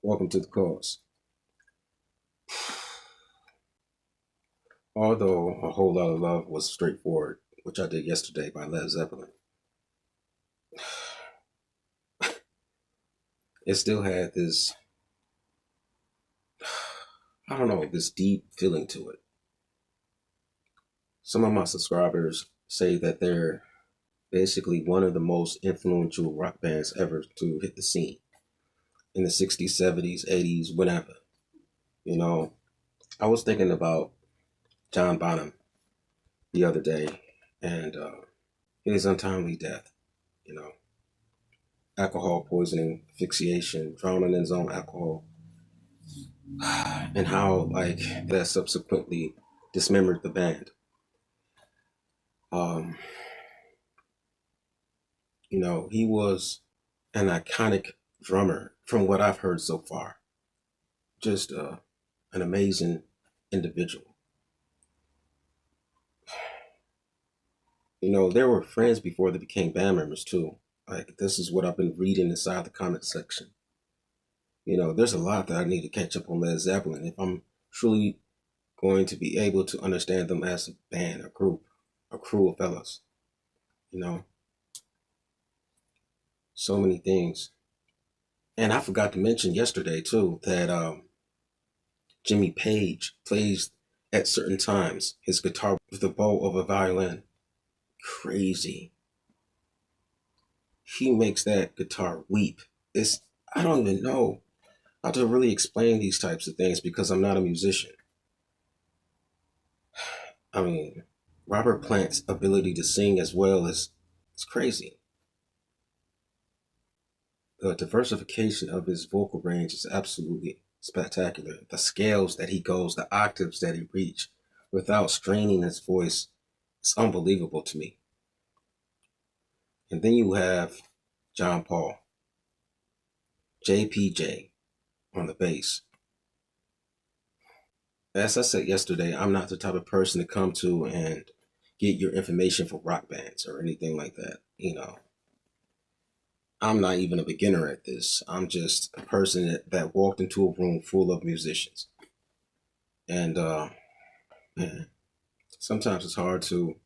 Welcome to the cause. Although a whole lot of love was straightforward, which I did yesterday by Led Zeppelin, it still had this, I don't know, this deep feeling to it. Some of my subscribers say that they're basically one of the most influential rock bands ever to hit the scene in the 60s, 70s, 80s, whenever. You know, I was thinking about John Bonham the other day and his untimely death, you know, alcohol poisoning, asphyxiation, drowning in his own alcohol, and how like that subsequently dismembered the band. Um, he was an iconic drummer from what I've heard so far. Just an amazing individual. There were friends before they became band members too. Like this is what I've been reading inside the comment section. There's a lot that I need to catch up on Led Zeppelin if I'm truly going to be able to understand them as a band, a group, a crew of fellas. You know, so many things. And I forgot to mention yesterday too that Jimmy Page plays at certain times his guitar with the bow of a violin. Crazy. He makes that guitar weep. It's I don't even know how to really explain these types of things because I'm not a musician. I mean, Robert Plant's ability to sing as well is it's crazy. The diversification of his vocal range is absolutely spectacular. The scales that he goes, the octaves that he reach without straining his voice, it's unbelievable to me. And then you have John Paul, JPJ on the bass. As I said yesterday, I'm not the type of person to come to and get your information for rock bands or anything like that. I'm not even a beginner at this. I'm just a person that walked into a room full of musicians. And man, sometimes it's hard to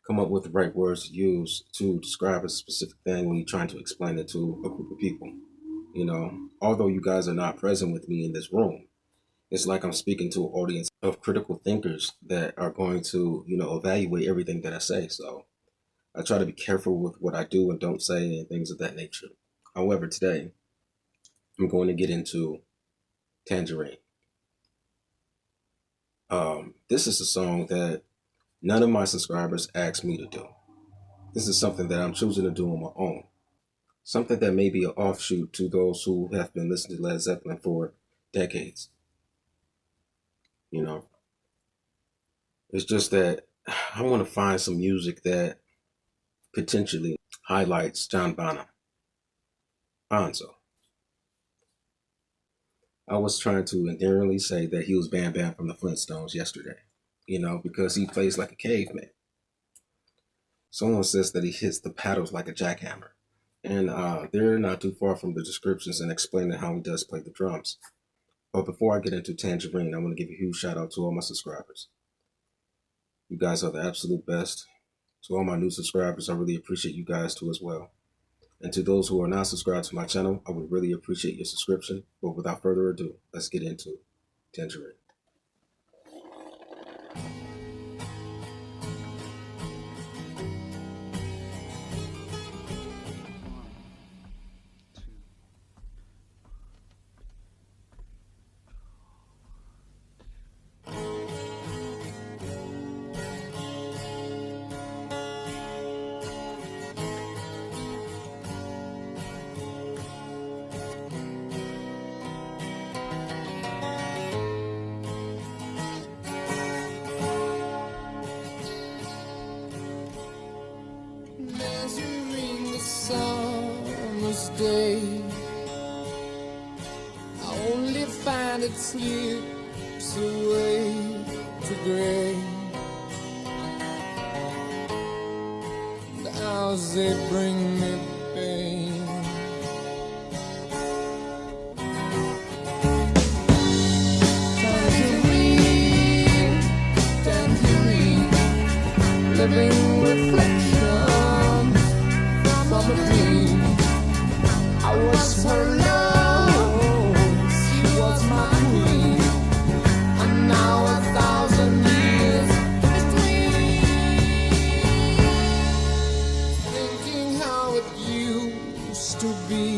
come up with the right words to use to describe a specific thing when you're trying to explain it to a group of people. Although you guys are not present with me in this room, it's like I'm speaking to an audience of critical thinkers that are going to, evaluate everything that I say. So I try to be careful with what I do and don't say and things of that nature. However, today I'm going to get into Tangerine. This is a song that none of my subscribers asked me to do. This is something that I'm choosing to do on my own. Something that may be an offshoot to those who have been listening to Led Zeppelin for decades. You know, it's just that I want to find some music that potentially highlights John Bonham. Bonzo. I was trying to endearingly say that he was Bam Bam from the Flintstones yesterday, because he plays like a caveman. Someone says that he hits the paddles like a jackhammer. And they're not too far from the descriptions and explaining how he does play the drums. But before I get into Tangerine, I want to give a huge shout out to all my subscribers. You guys are the absolute best. To all my new subscribers, I really appreciate you guys too as well. And to those who are not subscribed to my channel, I would really appreciate your subscription. But without further ado, let's get into Tangerine. Summer's day, I only find it slips away to gray. The hours they bring me pain. living reflections from a dream. I was her love, she was my queen, and now 1,000 years between. Thinking how it used to be.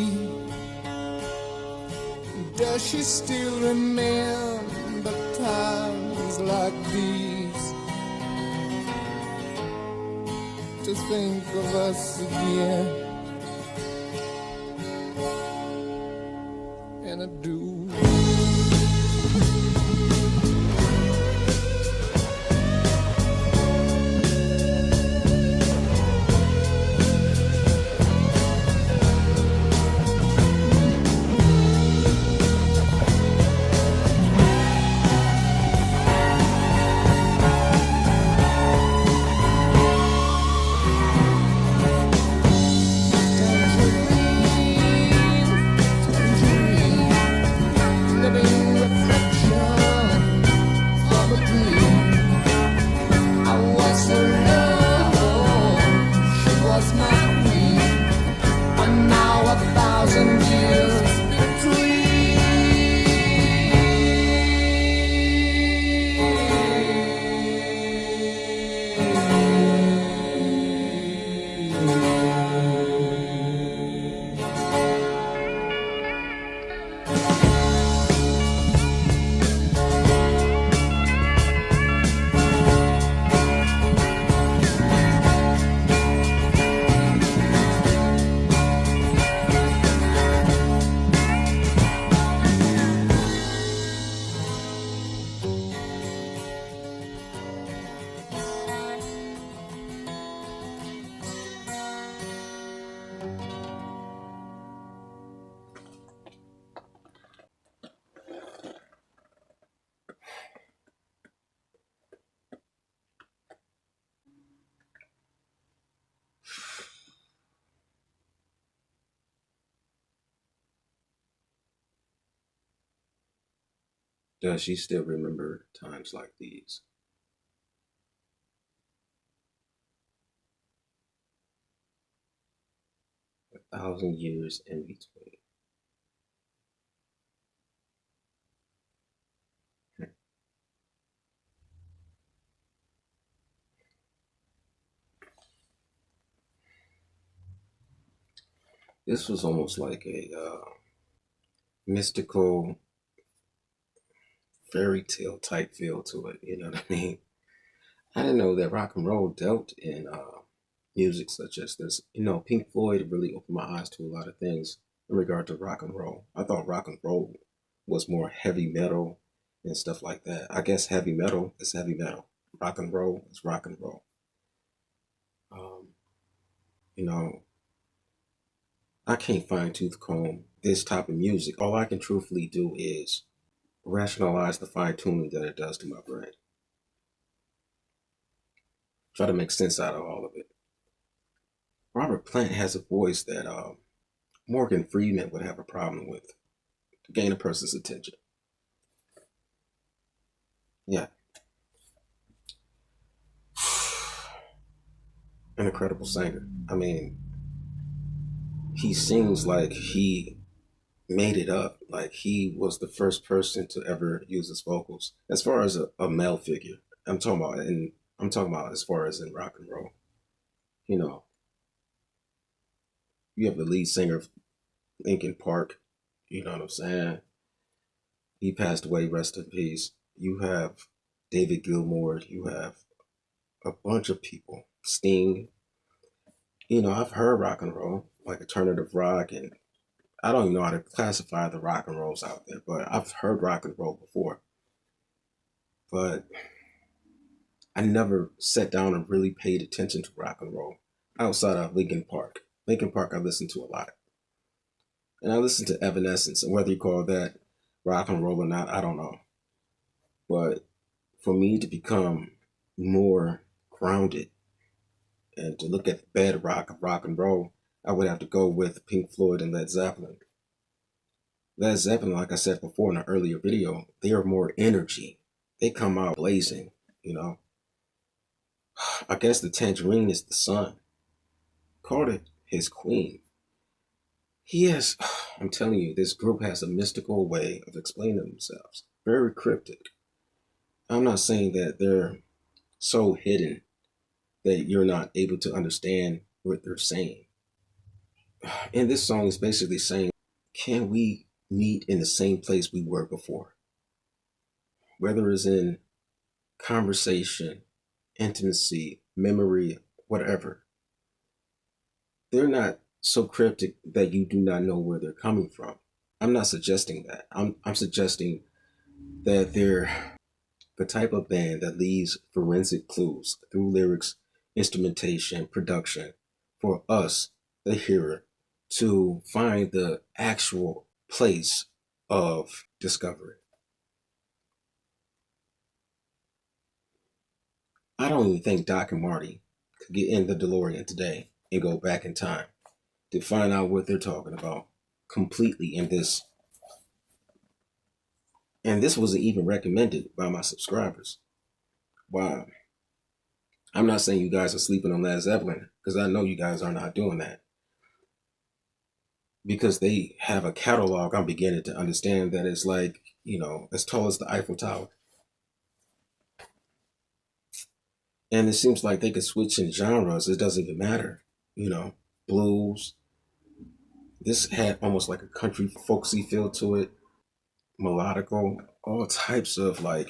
Does she still remember times like these? To think of us again. And I do. Does she still remember times like these? 1,000 years in between. This was almost like a mystical fairy tale type feel to it. You know what I mean? I didn't know that rock and roll dealt in music such as this. You know, Pink Floyd really opened my eyes to a lot of things in regard to rock and roll. I thought rock and roll was more heavy metal and stuff like that. I guess heavy metal is heavy metal. Rock and roll is rock and roll. Um, you know, I can't fine tooth comb this type of music. All I can truthfully do is rationalize the fine tuning that it does to my brain. Try to make sense out of all of it. Robert Plant has a voice that Morgan Freeman would have a problem with to gain a person's attention. Yeah, an incredible singer. I mean, he sings like he made it up, like he was the first person to ever use his vocals. As far as a male figure, I'm talking about as far as in rock and roll. You know, you have the lead singer of Linkin Park. You know what I'm saying? He passed away. Rest in peace. You have David Gilmour. You have a bunch of people. Sting. You know, I've heard rock and roll, like alternative rock, and I don't even know how to classify the rock and rolls out there, but I've heard rock and roll before. But I never sat down and really paid attention to rock and roll outside of Linkin Park. Linkin Park, I listened to a lot. And I listened to Evanescence, and whether you call that rock and roll or not, I don't know. But for me to become more grounded and to look at the bedrock of rock and roll, I would have to go with Pink Floyd and Led Zeppelin. Led Zeppelin, like I said before in an earlier video, they are more energy. They come out blazing, you know. I guess the Tangerine is the sun. Called it his queen. He has, I'm telling you, this group has a mystical way of explaining themselves. Very cryptic. I'm not saying that they're so hidden that you're not able to understand what they're saying. And this song is basically saying, can we meet in the same place we were before? Whether it's in conversation, intimacy, memory, whatever. They're not so cryptic that you do not know where they're coming from. I'm not suggesting that. I'm suggesting that they're the type of band that leaves forensic clues through lyrics, instrumentation, production for us, the hearer, to find the actual place of discovery. I don't even think Doc and Marty could get in the DeLorean today and go back in time to find out what they're talking about completely in this. And this wasn't even recommended by my subscribers. Wow. I'm not saying you guys are sleeping on Led Zeppelin because I know you guys are not doing that. Because they have a catalog, I'm beginning to understand that it's like, as tall as the Eiffel Tower. And it seems like they could switch in genres. It doesn't even matter. Blues. This had almost like a country folksy feel to it, melodical, all types of I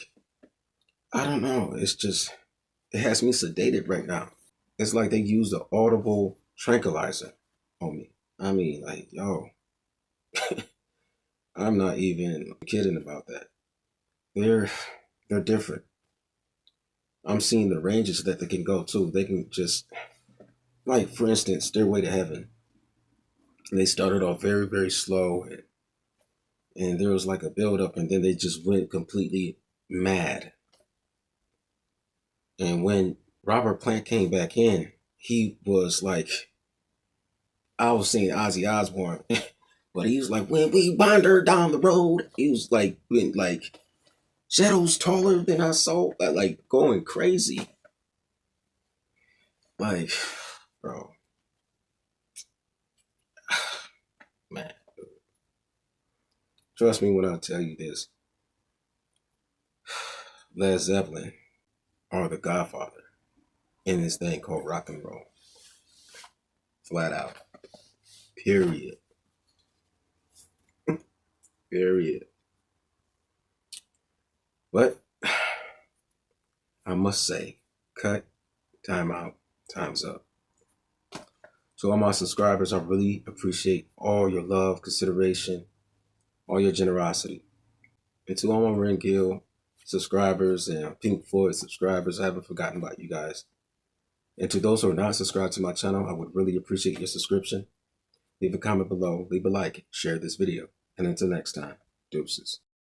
don't know. It's just, it has me sedated right now. It's like they used an audible tranquilizer on me. I mean, yo, I'm not even kidding about that. They're they're different. I'm seeing the ranges that they can go to. They can just, like, for instance, Stairway to Heaven. They started off very, very slow, and there was like a build up, and then they just went completely mad. And when Robert Plant came back in, he was like, I was seeing Ozzy Osbourne, but he was like, when we wander down the road, he was like, when like shadows taller than I saw, like going crazy. Like, bro, man, trust me when I tell you this. Led Zeppelin are the godfather in this thing called rock and roll. Flat out. Period. Period. But I must say, cut, time out, time's up. To all my subscribers, I really appreciate all your love, consideration, all your generosity. And to all my Ren Gill subscribers and Pink Floyd subscribers, I haven't forgotten about you guys. And to those who are not subscribed to my channel, I would really appreciate your subscription. Leave a comment below, leave a like, share this video. And until next time, deuces.